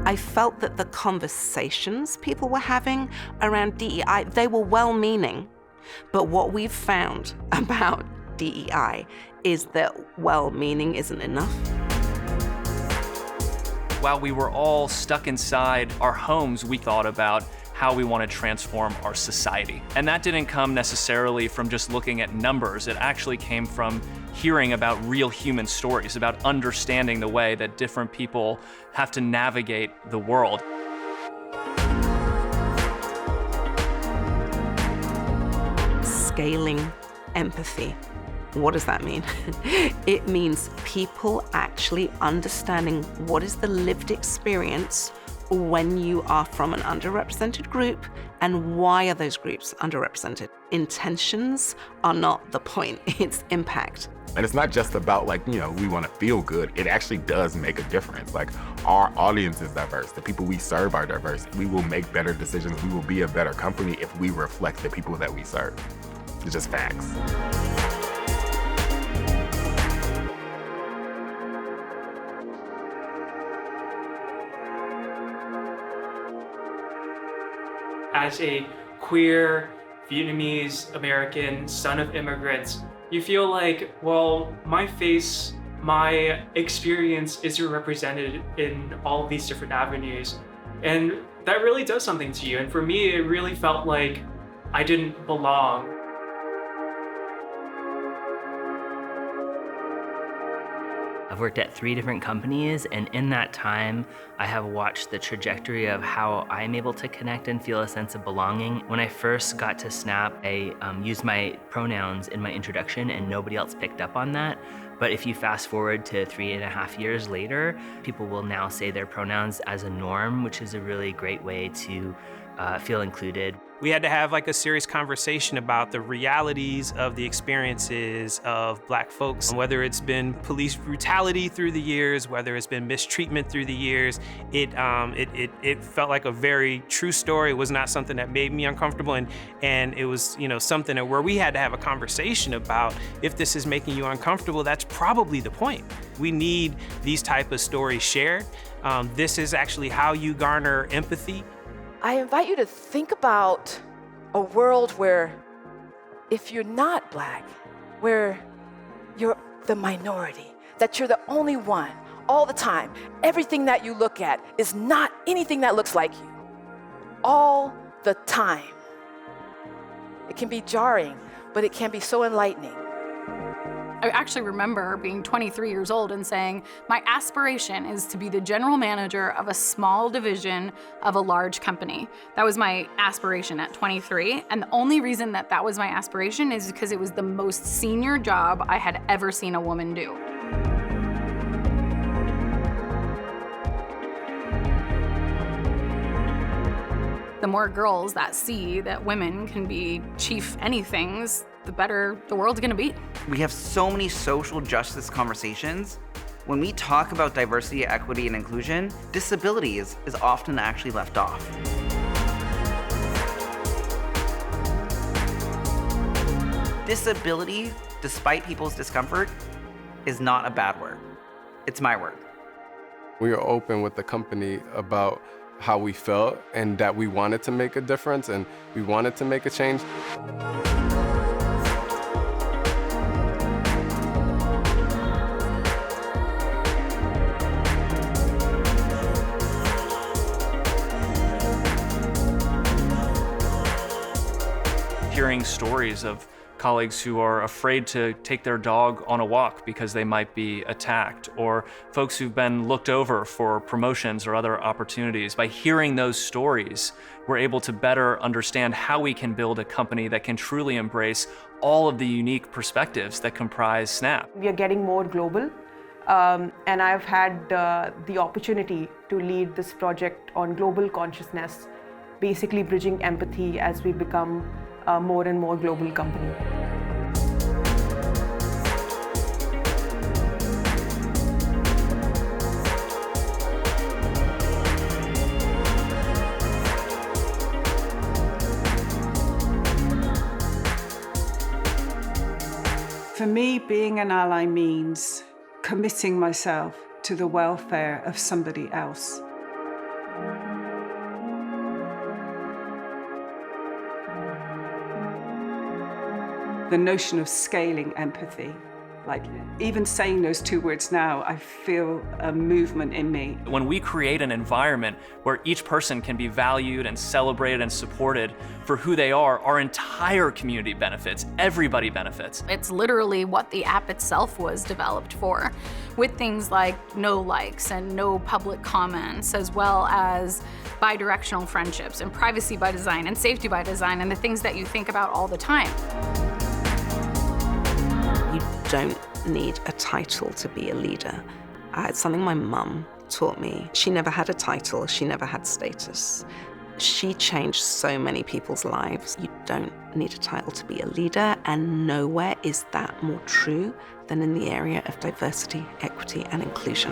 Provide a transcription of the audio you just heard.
I felt that the conversations people were having around DEI, they were well-meaning. But what we've found about DEI is that well-meaning isn't enough. While we were all stuck inside our homes, we thought about how we want to transform our society. And that didn't come necessarily from just looking at numbers. It actually came from hearing about real human stories, about understanding the way that different people have to navigate the world. Scaling empathy. What does that mean? It means people actually understanding what is the lived experience when you are from an underrepresented group and why are those groups underrepresented. Intentions are not the point, it's impact. And it's not just about we want to feel good. It actually does make a difference. Like, our audience is diverse. The people we serve are diverse. We will make better decisions. We will be a better company if we reflect the people that we serve. It's just facts. As a queer, Vietnamese American, son of immigrants, you feel like, well, my face, my experience isn't represented in all of these different avenues. And that really does something to you. And for me, it really felt like I didn't belong. I've worked at 3 different companies, and in that time, I have watched the trajectory of how I'm able to connect and feel a sense of belonging. When I first got to Snap, I used my pronouns in my introduction, and nobody else picked up on that. But if you fast forward to 3.5 years later, people will now say their pronouns as a norm, which is a really great way to feel included. We had to have a serious conversation about the realities of the experiences of Black folks, whether it's been police brutality through the years, whether it's been mistreatment through the years. It felt like a very true story. It was not something that made me uncomfortable, and it was something where we had to have a conversation about, if this is making you uncomfortable, that's probably the point. We need these type of stories shared. This is actually how you garner empathy. I invite you to think about a world where, if you're not Black, where you're the minority, that you're the only one all the time. Everything that you look at is not anything that looks like you. All the time. It can be jarring, but it can be so enlightening. I actually remember being 23 years old and saying, my aspiration is to be the general manager of a small division of a large company. That was my aspiration at 23. And the only reason that that was my aspiration is because it was the most senior job I had ever seen a woman do. The more girls that see that women can be chief anythings, the better the world's gonna be. We have so many social justice conversations. When we talk about diversity, equity, and inclusion, disability is often actually left off. Disability, despite people's discomfort, is not a bad word. It's my word. We were open with the company about how we felt and that we wanted to make a difference and we wanted to make a change. Hearing stories of colleagues who are afraid to take their dog on a walk because they might be attacked, or folks who've been looked over for promotions or other opportunities. By hearing those stories, we're able to better understand how we can build a company that can truly embrace all of the unique perspectives that comprise Snap. We are getting more global, and I've had the opportunity to lead this project on global consciousness, basically bridging empathy as we become a more and more global company. For me, being an ally means committing myself to the welfare of somebody else. The notion of scaling empathy, like even saying those two words now, I feel a movement in me. When we create an environment where each person can be valued and celebrated and supported for who they are, our entire community benefits, everybody benefits. It's literally what the app itself was developed for, with things like no likes and no public comments, as well as bi-directional friendships and privacy by design and safety by design and the things that you think about all the time. You don't need a title to be a leader. It's something my mum taught me. She never had a title, she never had status. She changed so many people's lives. You don't need a title to be a leader, and nowhere is that more true than in the area of diversity, equity, and inclusion.